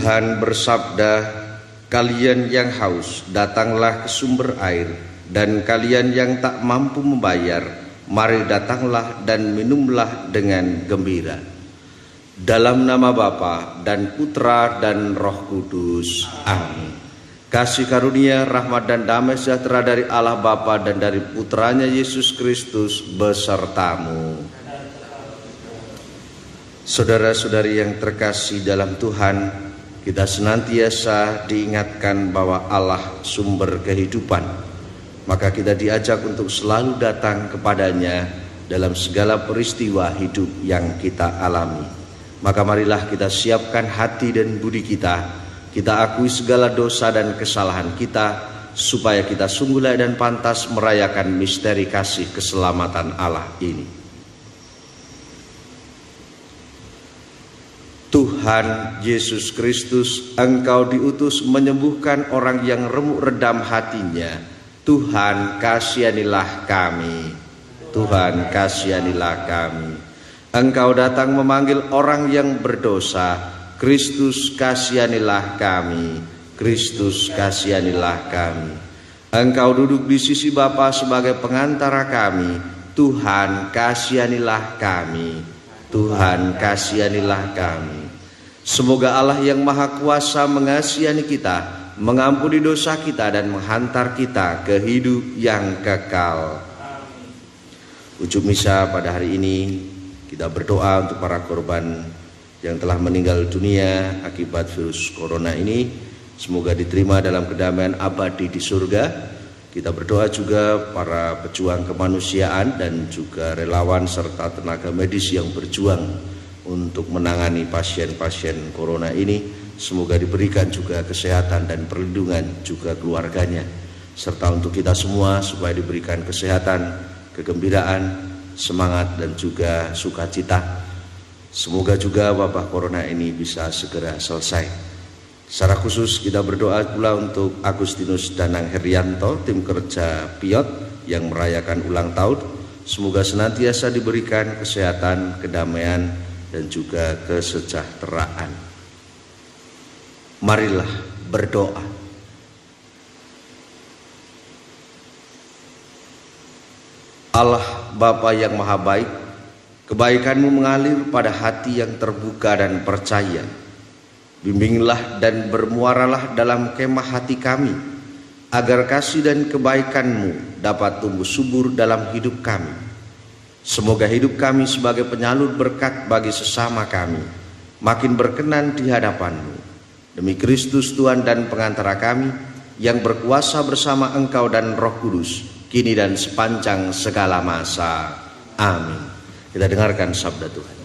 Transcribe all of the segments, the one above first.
Tuhan bersabda, "Kalian yang haus, datanglah ke sumber air, dan kalian yang tak mampu membayar, mari datanglah dan minumlah dengan gembira." Dalam nama Bapa dan Putra dan Roh Kudus. Amin. Kasih karunia, rahmat dan damai sejahtera dari Allah Bapa dan dari Putranya Yesus Kristus besertamu. Saudara-saudari yang terkasih dalam Tuhan, kita senantiasa diingatkan bahwa Allah sumber kehidupan. Maka kita diajak untuk selalu datang kepadanya dalam segala peristiwa hidup yang kita alami. Maka marilah kita siapkan hati dan budi kita. Kita akui segala dosa dan kesalahan kita, supaya kita sungguh layak dan pantas merayakan misteri kasih keselamatan Allah ini. Tuhan Yesus Kristus, Engkau diutus menyembuhkan orang yang remuk redam hatinya. Tuhan, kasihanilah kami. Tuhan, kasihanilah kami. Engkau datang memanggil orang yang berdosa. Kristus, kasihanilah kami. Kristus, kasihanilah kami. Engkau duduk di sisi Bapa sebagai pengantara kami. Tuhan, kasihanilah kami. Tuhan, kasihanilah kami. Semoga Allah yang Maha Kuasa mengasihani kita, mengampuni dosa kita, dan menghantar kita ke hidup yang kekal. Ujung misa pada hari ini, kita berdoa untuk para korban yang telah meninggal dunia akibat virus corona ini. Semoga diterima dalam kedamaian abadi di surga. Kita berdoa juga para pejuang kemanusiaan dan juga relawan serta tenaga medis yang berjuang untuk menangani pasien-pasien corona ini. Semoga diberikan juga kesehatan dan perlindungan juga keluarganya, serta untuk kita semua supaya diberikan kesehatan, kegembiraan, semangat dan juga sukacita. Semoga juga wabah corona ini bisa segera selesai. Secara khusus kita berdoa pula untuk Agustinus Danang Herianto, tim kerja Piot yang merayakan ulang tahun. Semoga senantiasa diberikan kesehatan, kedamaian, dan juga kesejahteraan. Marilah berdoa. Allah Bapa yang Maha Baik, kebaikan-Mu mengalir pada hati yang terbuka dan percaya. Bimbinglah dan bermuaralah dalam kemah hati kami, agar kasih dan kebaikan-Mu dapat tumbuh subur dalam hidup kami. Semoga hidup kami sebagai penyalur berkat bagi sesama kami makin berkenan di hadapan-Mu. Demi Kristus Tuhan dan pengantara kami, yang berkuasa bersama Engkau dan Roh Kudus, kini dan sepanjang segala masa. Amin. Kita dengarkan sabda Tuhan.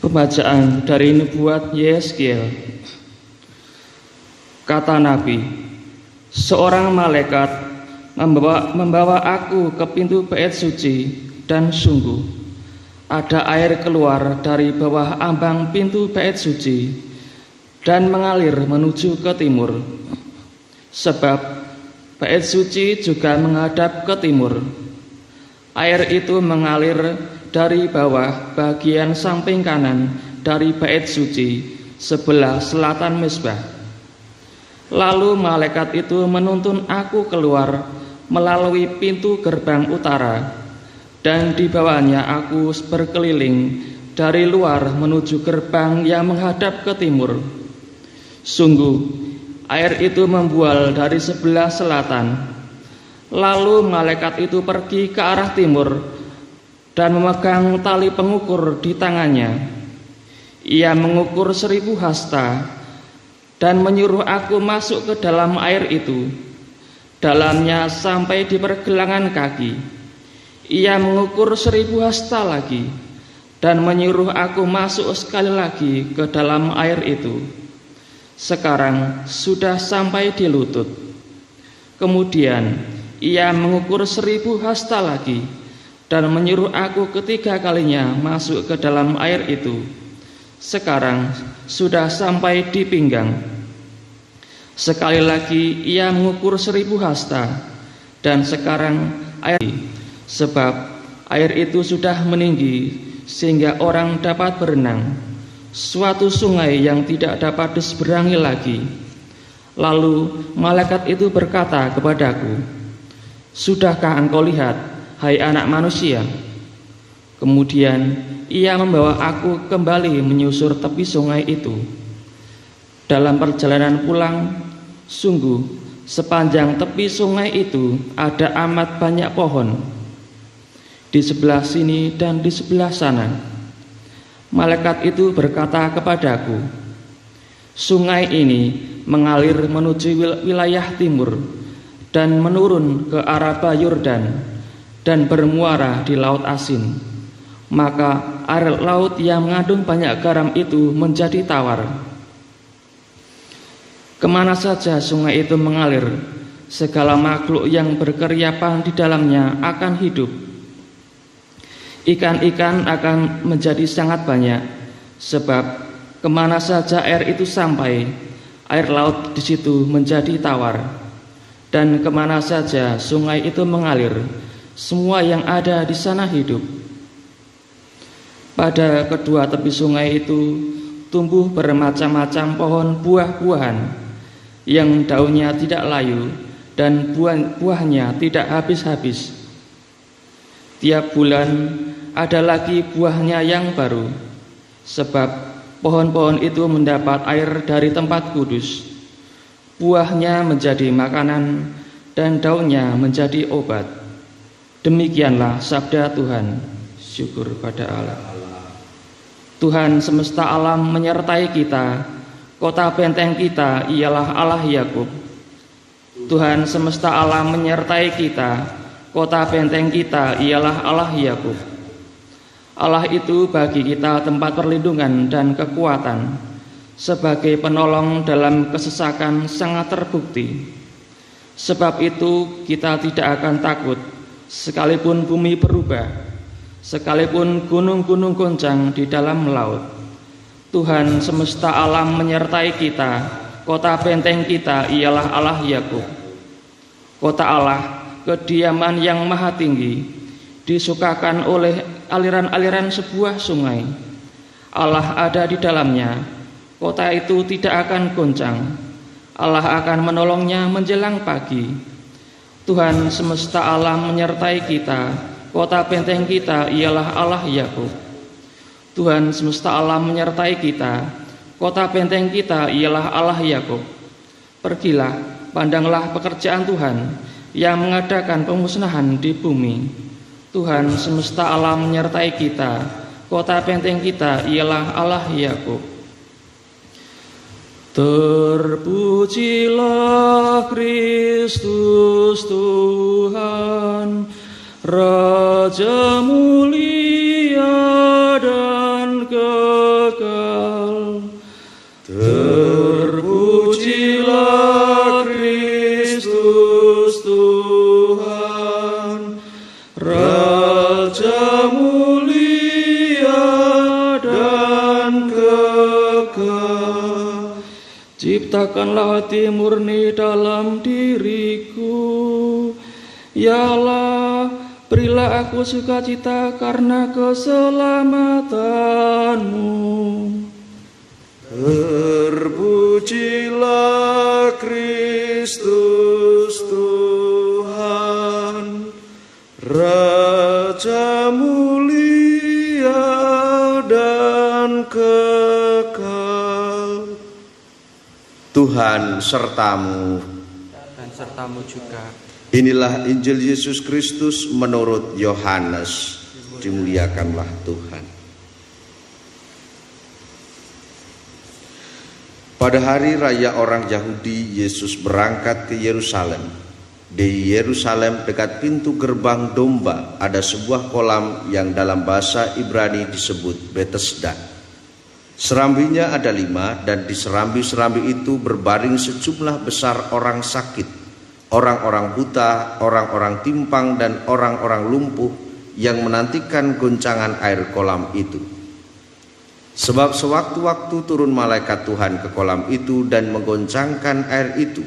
Pembacaan dari Nubuat Yeskiel. Kata Nabi, seorang malaikat membawa aku ke pintu bait suci, dan sungguh ada air keluar dari bawah ambang pintu bait suci dan mengalir menuju ke timur. Sebab bait suci juga menghadap ke timur. Air itu mengalir dari bawah bagian samping kanan dari bait suci sebelah selatan mezbah. Lalu malaikat itu menuntun aku keluar melalui pintu gerbang utara, dan dibawanya aku berkeliling dari luar menuju gerbang yang menghadap ke timur. Sungguh, air itu membual dari sebelah selatan. Lalu malaikat itu pergi ke arah timur dan memegang tali pengukur di tangannya. Ia mengukur 1000 hasta dan menyuruh aku masuk ke dalam air itu, dalamnya sampai di pergelangan kaki. Ia mengukur 1000 hasta lagi dan menyuruh aku masuk sekali lagi ke dalam air itu. Sekarang sudah sampai di lutut. Kemudian ia mengukur 1000 hasta lagi dan menyuruh aku ketiga kalinya masuk ke dalam air itu. Sekarang sudah sampai di pinggang. Sekali lagi ia mengukur 1000 hasta, dan sekarang air, sebab Air itu sudah meninggi sehingga orang dapat berenang, suatu sungai yang tidak dapat diseberangi lagi. Lalu malaikat itu berkata kepadaku, "Sudahkah engkau lihat, hai anak manusia?" Kemudian ia membawa aku kembali menyusur tepi sungai itu. Dalam perjalanan pulang, sungguh sepanjang tepi sungai itu ada amat banyak pohon, di sebelah sini dan di sebelah sana. Malaikat itu berkata kepadaku, "Sungai ini mengalir menuju wilayah timur dan menurun ke Araba Yordan dan bermuara di Laut Asin. Maka air laut yang mengandung banyak garam itu menjadi tawar. Kemana saja sungai itu mengalir, segala makhluk yang berkeriapan di dalamnya akan hidup. Ikan-ikan akan menjadi sangat banyak, sebab kemana saja air itu sampai, air laut di situ menjadi tawar. Dan kemana saja sungai itu mengalir, semua yang ada di sana hidup." Pada kedua tepi sungai itu tumbuh bermacam-macam pohon buah-buahan yang daunnya tidak layu dan buahnya tidak habis-habis. Tiap bulan ada lagi buahnya yang baru, sebab pohon-pohon itu mendapat air dari tempat kudus. Buahnya menjadi makanan dan daunnya menjadi obat. Demikianlah sabda Tuhan. Syukur pada Allah. Tuhan semesta alam menyertai kita, kota benteng kita ialah Allah Yakub. Tuhan semesta alam menyertai kita, kota benteng kita ialah Allah Yakub. Allah itu bagi kita tempat perlindungan dan kekuatan, sebagai penolong dalam kesesakan sangat terbukti. Sebab itu kita tidak akan takut, sekalipun bumi berubah, sekalipun gunung-gunung goncang di dalam laut. Tuhan semesta alam menyertai kita, kota benteng kita ialah Allah Yakub. Kota Allah, kediaman yang maha tinggi, disukakan oleh aliran-aliran sebuah sungai. Allah ada di dalamnya, kota itu tidak akan goncang. Allah akan menolongnya menjelang pagi. Tuhan semesta alam menyertai kita, kota benteng kita ialah Allah Yakub. Tuhan semesta alam menyertai kita, kota benteng kita ialah Allah Yakub. Pergilah, pandanglah pekerjaan Tuhan yang mengadakan pemusnahan di bumi. Tuhan semesta alam menyertai kita, kota benteng kita ialah Allah Yakub. Terpujilah Kristus Tuhan, Raja mulia dan kekal. Terpujilah Kristus Tuhan, Raja mulia dan kekal. Ciptakanlah hati murni dalam diriku, ya Allah, berilah aku sukacita karena keselamatanmu. Terpujilah Kristus Tuhan, Raja mulia dan kekal. Tuhan sertamu dan sertamu juga. Inilah Injil Yesus Kristus menurut Yohanes. Dimuliakanlah Tuhan. Pada hari raya orang Yahudi, Yesus berangkat ke Yerusalem. Di Yerusalem dekat pintu gerbang domba ada sebuah kolam yang dalam bahasa Ibrani disebut Betesda. Serambinya ada 5, dan di serambi-serambi itu berbaring sejumlah besar orang sakit, orang-orang buta, orang-orang timpang, dan orang-orang lumpuh yang menantikan goncangan air kolam itu. Sebab sewaktu-waktu turun malaikat Tuhan ke kolam itu dan menggoncangkan air itu.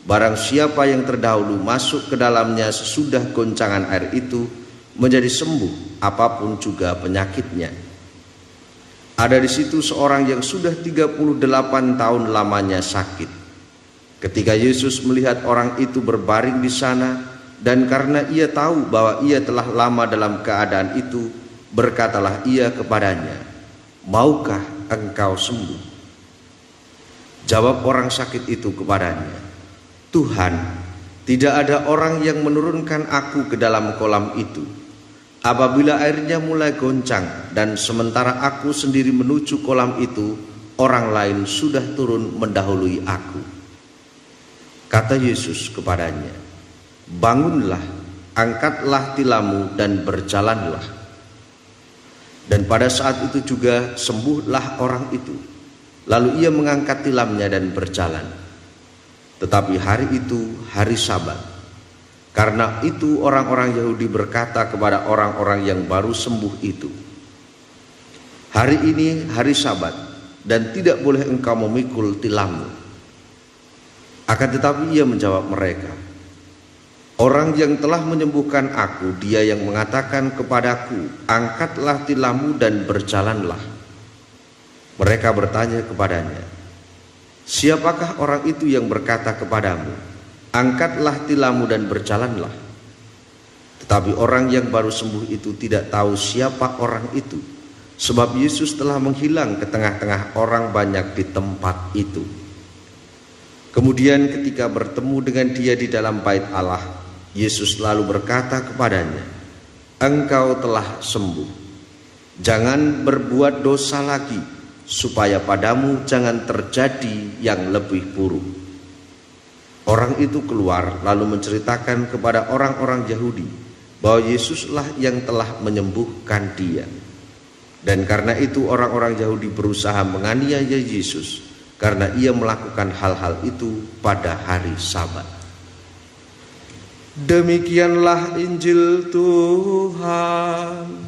Barang siapa yang terdahulu masuk ke dalamnya sesudah goncangan air itu, menjadi sembuh apapun juga penyakitnya. Ada di situ seorang yang sudah 38 tahun lamanya sakit. Ketika Yesus melihat orang itu berbaring di sana, dan karena ia tahu bahwa ia telah lama dalam keadaan itu, berkatalah ia kepadanya, "Maukah engkau sembuh?" Jawab orang sakit itu kepadanya, "Tuhan, tidak ada orang yang menurunkan aku ke dalam kolam itu. Apabila airnya mulai goncang dan sementara aku sendiri menuju kolam itu, orang lain sudah turun mendahului aku." Kata Yesus kepadanya, "Bangunlah, angkatlah tilammu dan berjalanlah." Dan pada saat itu juga sembuhlah orang itu. Lalu ia mengangkat tilamnya dan berjalan. Tetapi hari itu hari Sabat. Karena itu orang-orang Yahudi berkata kepada orang-orang yang baru sembuh itu, "Hari ini hari Sabat dan tidak boleh engkau memikul tilammu." Akan tetapi ia menjawab mereka, "Orang yang telah menyembuhkan aku, dia yang mengatakan kepadaku, 'Angkatlah tilammu dan berjalanlah.'" Mereka bertanya kepadanya, "Siapakah orang itu yang berkata kepadamu, 'Angkatlah tilammu dan berjalanlah'?" Tetapi orang yang baru sembuh itu tidak tahu siapa orang itu, sebab Yesus telah menghilang ke tengah-tengah orang banyak di tempat itu. Kemudian ketika bertemu dengan dia di dalam bait Allah, Yesus lalu berkata kepadanya, "Engkau telah sembuh. Jangan berbuat dosa lagi, supaya padamu jangan terjadi yang lebih buruk." Orang itu keluar lalu menceritakan kepada orang-orang Yahudi bahwa Yesuslah yang telah menyembuhkan dia. Dan karena itu orang-orang Yahudi berusaha menganiaya Yesus karena ia melakukan hal-hal itu pada hari Sabat. Demikianlah Injil Tuhan.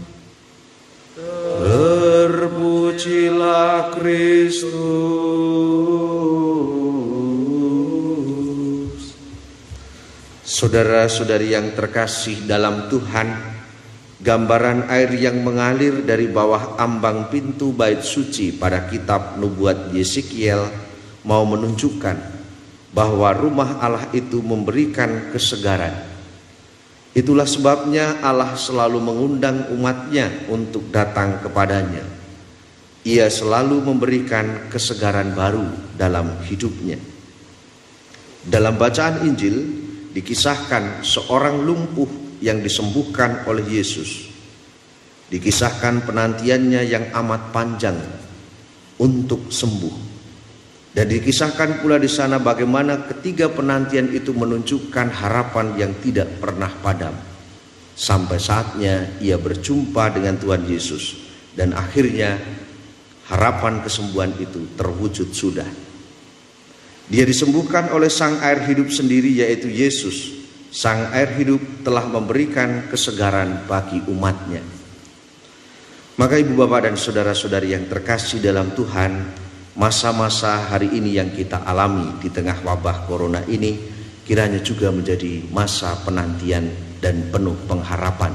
Terpujilah Kristus. Saudara-saudari yang terkasih dalam Tuhan, gambaran air yang mengalir dari bawah ambang pintu bait suci pada kitab nubuat Yeskiel mau menunjukkan bahwa rumah Allah itu memberikan kesegaran. Itulah sebabnya Allah selalu mengundang umatnya untuk datang kepadanya. Ia selalu memberikan kesegaran baru dalam hidupnya. Dalam bacaan Injil dikisahkan seorang lumpuh yang disembuhkan oleh Yesus. Dikisahkan penantiannya yang amat panjang untuk sembuh. Dan dikisahkan pula di sana bagaimana ketiga penantian itu menunjukkan harapan yang tidak pernah padam. Sampai saatnya ia berjumpa dengan Tuhan Yesus, dan akhirnya harapan kesembuhan itu terwujud sudah. Dia disembuhkan oleh Sang Air Hidup sendiri, yaitu Yesus. Sang air hidup telah memberikan kesegaran bagi umatnya. Maka ibu bapak dan saudara-saudari yang terkasih dalam Tuhan, masa-masa hari ini yang kita alami di tengah wabah corona ini kiranya juga menjadi masa penantian dan penuh pengharapan.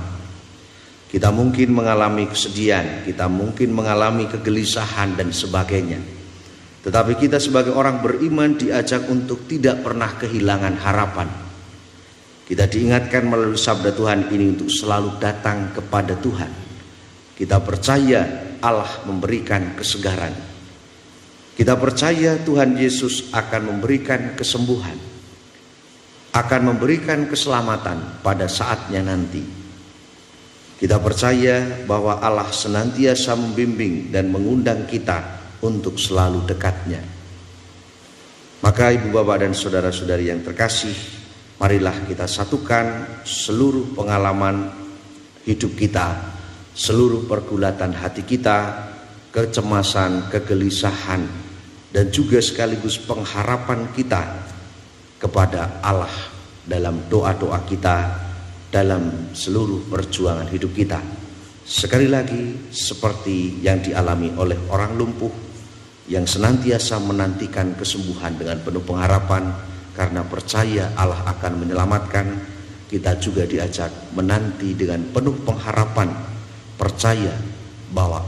Kita mungkin mengalami kesedihan, kita mungkin mengalami kegelisahan dan sebagainya. Tetapi kita sebagai orang beriman diajak untuk tidak pernah kehilangan harapan. Kita diingatkan melalui sabda Tuhan ini untuk selalu datang kepada Tuhan. Kita percaya Allah memberikan kesegaran. Kita percaya Tuhan Yesus akan memberikan kesembuhan, akan memberikan keselamatan pada saatnya nanti. Kita percaya bahwa Allah senantiasa membimbing dan mengundang kita untuk selalu dekatnya. Maka ibu bapak dan saudara-saudari yang terkasih, marilah kita satukan seluruh pengalaman hidup kita, seluruh pergulatan hati kita, kecemasan, kegelisahan, dan juga sekaligus pengharapan kita kepada Allah dalam doa-doa kita, dalam seluruh perjuangan hidup kita. Sekali lagi, seperti yang dialami oleh orang lumpuh yang senantiasa menantikan kesembuhan dengan penuh pengharapan, karena percaya Allah akan menyelamatkan, kita juga diajak menanti dengan penuh pengharapan, percaya bahwa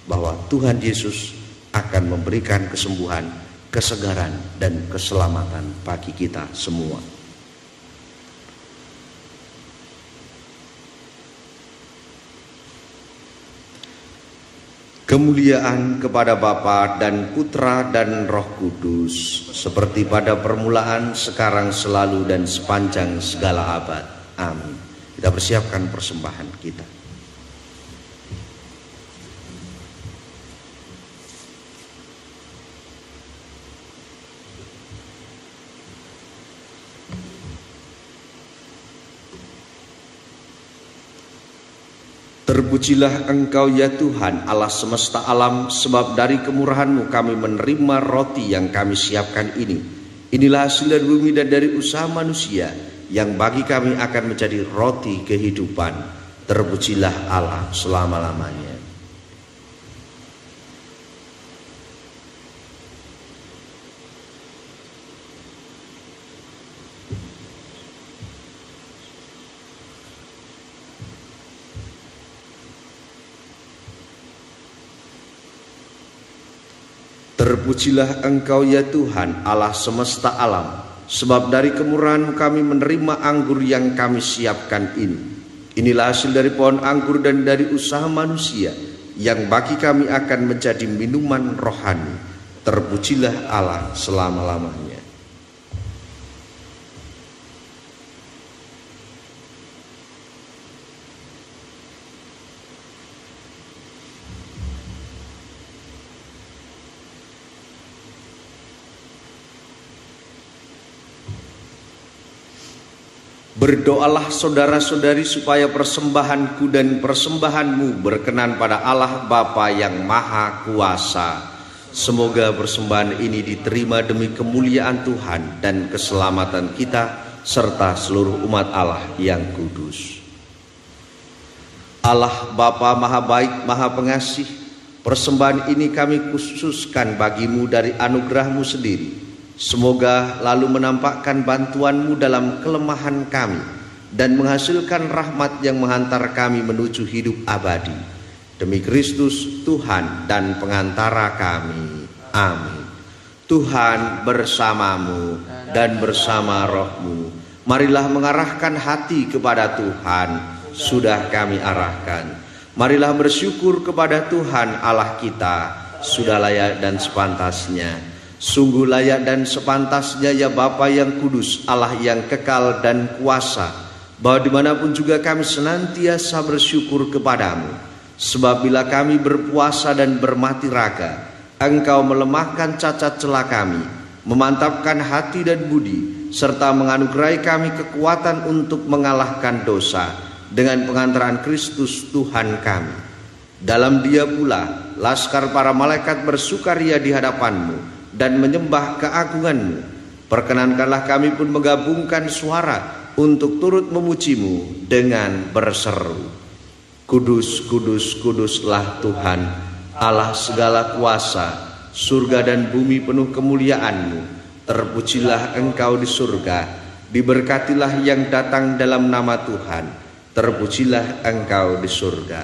bahwa Tuhan Yesus akan memberikan kesembuhan, kesegaran, dan keselamatan bagi kita semua. Kemuliaan kepada Bapa dan Putra dan Roh Kudus, seperti pada permulaan, sekarang, selalu, dan sepanjang segala abad. Amin. Kita persiapkan persembahan kita. Terpujilah Engkau ya Tuhan Allah semesta alam, sebab dari kemurahan-Mu kami menerima roti yang kami siapkan ini. Inilah hasil dari bumi dan dari usaha manusia, yang bagi kami akan menjadi roti kehidupan. Terpujilah Allah selama-lamanya. Terpujilah Engkau ya Tuhan Allah semesta alam, sebab dari kemurahan kami menerima anggur yang kami siapkan ini. Inilah hasil dari pohon anggur dan dari usaha manusia, yang bagi kami akan menjadi minuman rohani. Terpujilah Allah selama-lamanya. Berdoalah saudara-saudari supaya persembahanku dan persembahanmu berkenan pada Allah Bapa yang Maha Kuasa. Semoga persembahan ini diterima demi kemuliaan Tuhan dan keselamatan kita serta seluruh umat Allah yang kudus. Allah Bapa Maha Baik, Maha Pengasih, persembahan ini kami khususkan bagimu dari anugerah-Mu sendiri. Semoga lalu menampakkan bantuan-Mu dalam kelemahan kami dan menghasilkan rahmat yang menghantar kami menuju hidup abadi. Demi Kristus Tuhan dan pengantara kami. Amin. Tuhan bersamamu dan bersama roh-Mu. Marilah mengarahkan hati kepada Tuhan. Sudah kami arahkan. Marilah bersyukur kepada Tuhan Allah kita. Sudah layak dan sepantasnya. Sungguh layak dan sepantasnya ya Bapa yang kudus, Allah yang kekal dan kuasa, bahwa dimanapun juga kami senantiasa bersyukur kepadamu. Sebab bila kami berpuasa dan bermati raga, Engkau melemahkan cacat celah kami, memantapkan hati dan budi, serta menganugerahi kami kekuatan untuk mengalahkan dosa dengan pengantaran Kristus Tuhan kami. Dalam Dia pula laskar para malaikat bersukaria di hadapan-Mu dan menyembah keagungan-Mu. Perkenankanlah kami pun menggabungkan suara untuk turut memuji-Mu dengan berseru. Kudus, kudus, kuduslah Tuhan, Allah segala kuasa, surga dan bumi penuh kemuliaan-Mu. Terpujilah Engkau di surga, diberkatilah yang datang dalam nama Tuhan. Terpujilah Engkau di surga.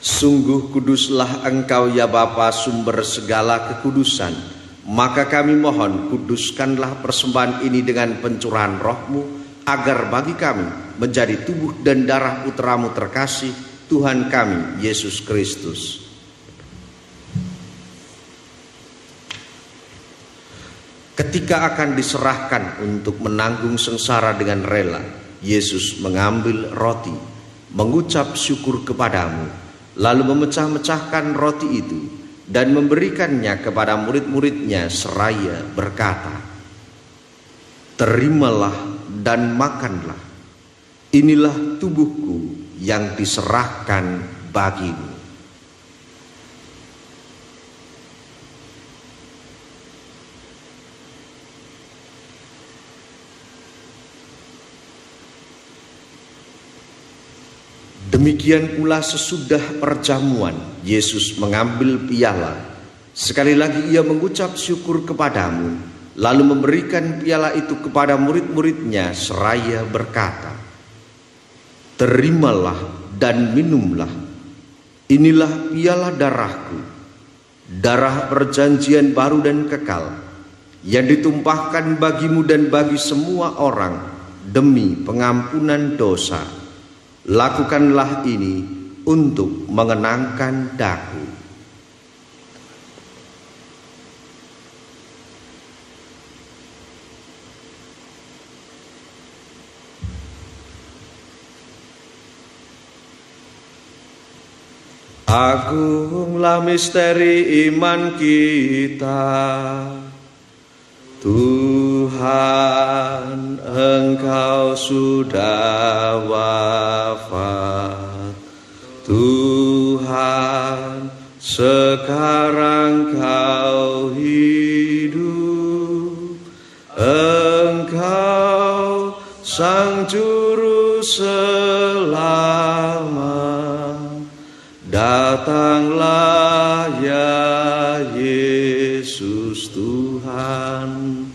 Sungguh kuduslah Engkau ya Bapa, sumber segala kekudusan. Maka kami mohon, kuduskanlah persembahan ini dengan pencurahan roh-Mu, agar bagi kami menjadi tubuh dan darah Putra-Mu terkasih, Tuhan kami Yesus Kristus. Ketika akan diserahkan untuk menanggung sengsara dengan rela, Yesus mengambil roti, mengucap syukur kepadamu, lalu memecah-mecahkan roti itu dan memberikannya kepada murid-muridnya seraya berkata, "Terimalah dan makanlah. Inilah tubuhku yang diserahkan bagimu." Demikian pula sesudah perjamuan, Yesus mengambil piala. Sekali lagi Ia mengucap syukur kepadamu, lalu memberikan piala itu kepada murid-muridnya seraya berkata, "Terimalah dan minumlah, inilah piala darahku, darah perjanjian baru dan kekal, yang ditumpahkan bagimu dan bagi semua orang demi pengampunan dosa. Lakukanlah ini untuk mengenangkan daku." Agunglah misteri iman kita, Tuhan, Engkau sudah wafat. Tuhan, sekarang Kau hidup. Engkau Sang Juru Selamat. Datanglah ya Yesus Tuhan.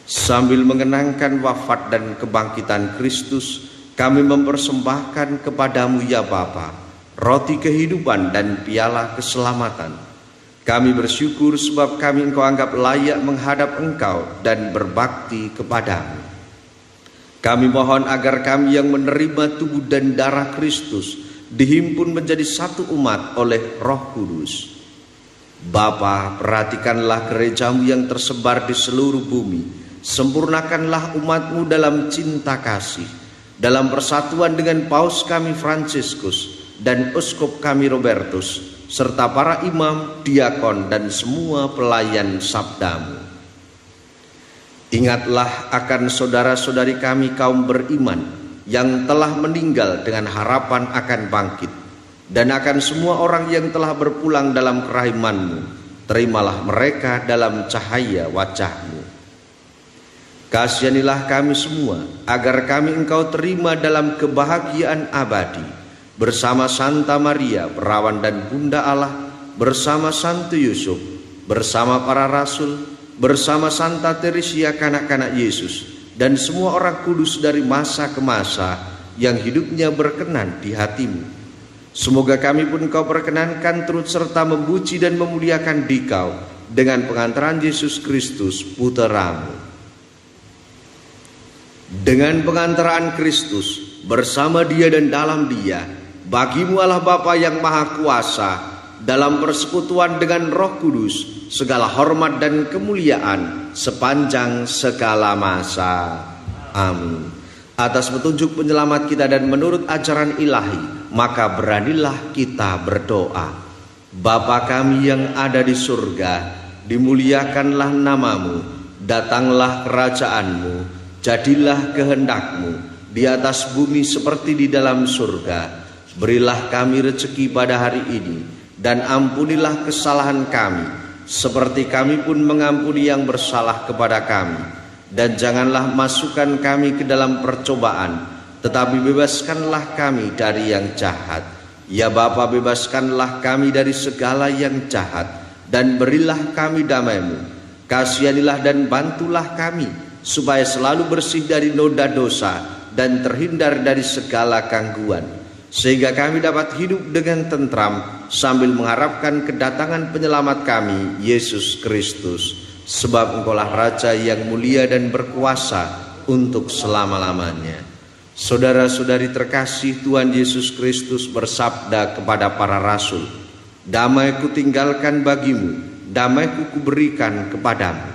Sambil mengenangkan wafat dan kebangkitan Kristus, kami mempersembahkan kepadamu ya Bapa, roti kehidupan dan piala keselamatan. Kami bersyukur sebab kami Engkau anggap layak menghadap Engkau dan berbakti kepadamu. Kami mohon agar kami yang menerima tubuh dan darah Kristus dihimpun menjadi satu umat oleh Roh Kudus. Bapa, perhatikanlah gerejamu yang tersebar di seluruh bumi. Sempurnakanlah umatmu dalam cinta kasih, dalam persatuan dengan Paus kami Fransiskus dan Uskup kami Robertus, serta para imam, diakon, dan semua pelayan sabdamu. Ingatlah akan saudara-saudari kami kaum beriman yang telah meninggal dengan harapan akan bangkit, dan akan semua orang yang telah berpulang dalam kerahiman-Mu. Terimalah mereka dalam cahaya wajah-Mu. Kasihanilah kami semua, agar kami Engkau terima dalam kebahagiaan abadi, bersama Santa Maria, perawan dan Bunda Allah, bersama Santo Yusuf, bersama para rasul, bersama Santa Teresia kanak-kanak Yesus, dan semua orang kudus dari masa ke masa yang hidupnya berkenan di hati-Mu. Semoga kami pun Kau perkenankan turut serta memuji dan memuliakan Dikau dengan pengantaran Yesus Kristus Putra-Mu. Dengan pengantaran Kristus, bersama Dia dan dalam Dia, bagi-Mu Allah Bapa yang Maha Kuasa, dalam persekutuan dengan Roh Kudus, segala hormat dan kemuliaan sepanjang segala masa. Amin. Atas petunjuk penyelamat kita dan menurut ajaran ilahi, maka beranilah kita berdoa. Bapa kami yang ada di surga, dimuliakanlah namamu, datanglah kerajaan-Mu, jadilah kehendak-Mu di atas bumi seperti di dalam surga. Berilah kami rezeki pada hari ini, dan ampunilah kesalahan kami, seperti kami pun mengampuni yang bersalah kepada kami. Dan janganlah masukkan kami ke dalam percobaan, tetapi bebaskanlah kami dari yang jahat. Ya Bapa, bebaskanlah kami dari segala yang jahat, dan berilah kami damai-Mu. Kasihanilah dan bantulah kami, supaya selalu bersih dari noda dosa, dan terhindar dari segala gangguan, sehingga kami dapat hidup dengan tentram, sambil mengharapkan kedatangan penyelamat kami, Yesus Kristus. Sebab Engkaulah Raja yang mulia dan berkuasa untuk selama-lamanya. Saudara-saudari terkasih, Tuhan Yesus Kristus bersabda kepada para rasul, "Damai kutinggalkan bagimu, damai kuberikan kepadamu."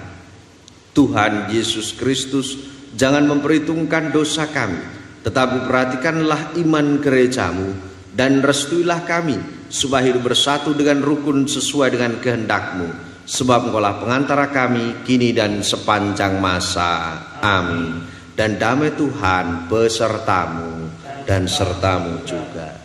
Tuhan Yesus Kristus jangan memperhitungkan dosa kami, tetapi perhatikanlah iman gerejamu, dan restuilah kami supaya hidup bersatu dengan rukun sesuai dengan kehendak-Mu. Sebab Engkaulah pengantara kami kini dan sepanjang masa. Amin. Dan damai Tuhan besertamu dan sertamu juga.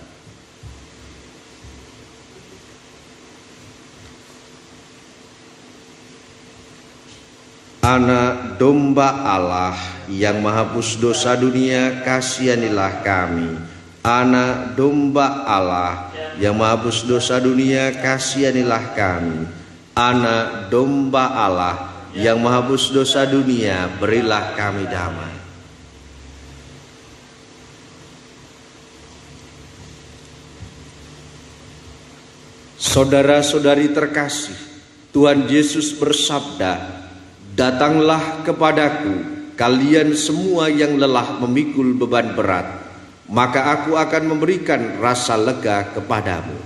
Anak domba Allah yang menghapus dosa dunia, kasihanilah kami. Anak domba Allah yang menghapus dosa dunia, kasihanilah kami. Anak domba Allah yang menghapus dosa dunia, berilah kami damai. Saudara-saudari terkasih, Tuhan Yesus bersabda, "Datanglah kepadaku, kalian semua yang lelah memikul beban berat, maka aku akan memberikan rasa lega kepadamu.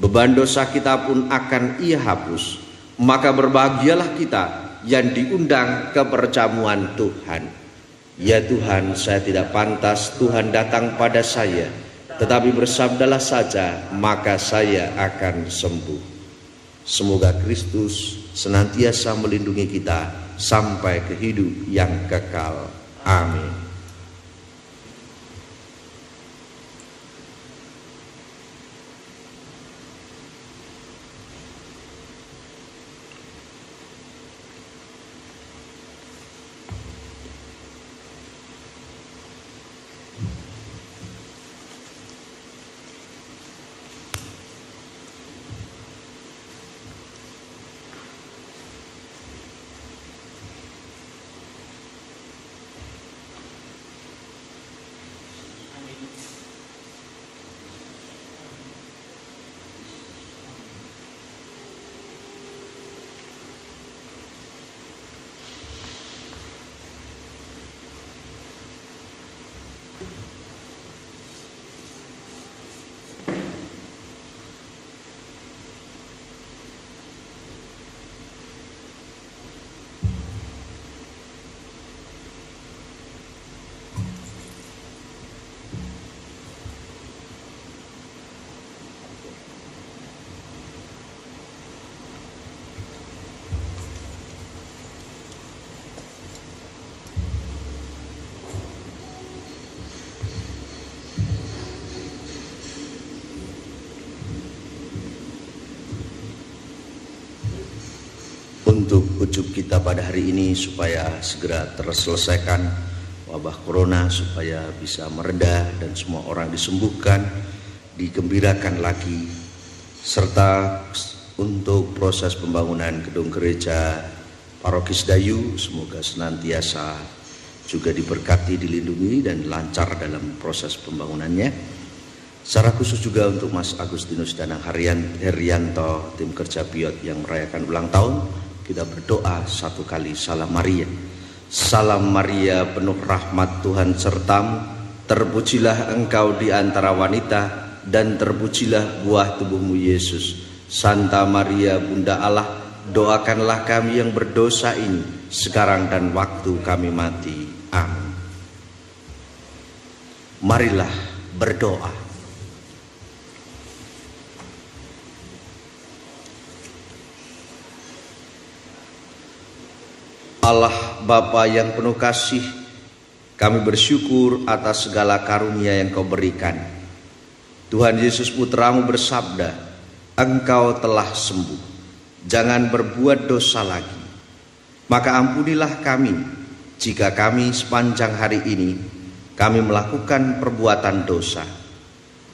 Beban dosa kita pun akan Ia hapus, maka berbahagialah kita yang diundang ke perjamuan Tuhan." Ya Tuhan, saya tidak pantas Tuhan datang pada saya, tetapi bersabdalah saja, maka saya akan sembuh. Semoga Kristus senantiasa melindungi kita sampai ke hidup yang kekal. Amin. Untuk ujub kita pada hari ini supaya segera terselesaikan wabah corona, supaya bisa mereda dan semua orang disembuhkan, digembirakan lagi, serta untuk proses pembangunan gedung gereja Parokis Dayu, semoga senantiasa juga diberkati, dilindungi dan lancar dalam proses pembangunannya. Secara khusus juga untuk Mas Agustinus Danang Herianto, tim kerja Piot yang merayakan ulang tahun, kita berdoa satu kali Salam Maria. Salam Maria, penuh rahmat Tuhan sertamu, terpujilah engkau di antara wanita, dan terpujilah buah tubuhmu Yesus. Santa Maria Bunda Allah, doakanlah kami yang berdosa ini, sekarang dan waktu kami mati. Amin. Marilah berdoa. Allah Bapa yang penuh kasih, kami bersyukur atas segala karunia yang Kau berikan. Tuhan Yesus Putramu bersabda, "Engkau telah sembuh, jangan berbuat dosa lagi." Maka ampunilah kami jika kami sepanjang hari ini kami melakukan perbuatan dosa.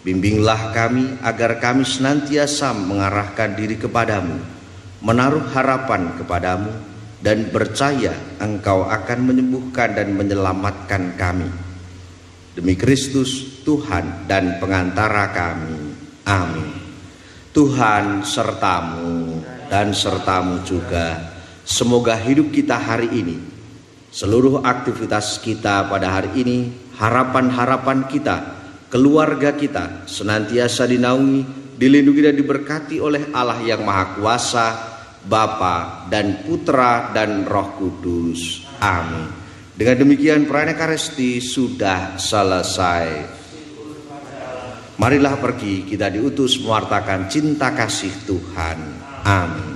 Bimbinglah kami agar kami senantiasa mengarahkan diri kepadamu, menaruh harapan kepadamu, dan percaya Engkau akan menyembuhkan dan menyelamatkan kami. Demi Kristus Tuhan dan pengantara kami. Amin. Tuhan sertamu dan sertamu juga. Semoga hidup kita hari ini, seluruh aktivitas kita pada hari ini, harapan-harapan kita, keluarga kita senantiasa dinaungi, dilindungi dan diberkati oleh Allah yang Maha Kuasa, Bapa dan Putra dan Roh Kudus. Amin. Dengan demikian perayaan Ekaristi sudah selesai. Marilah pergi, kita diutus mewartakan cinta kasih Tuhan. Amin.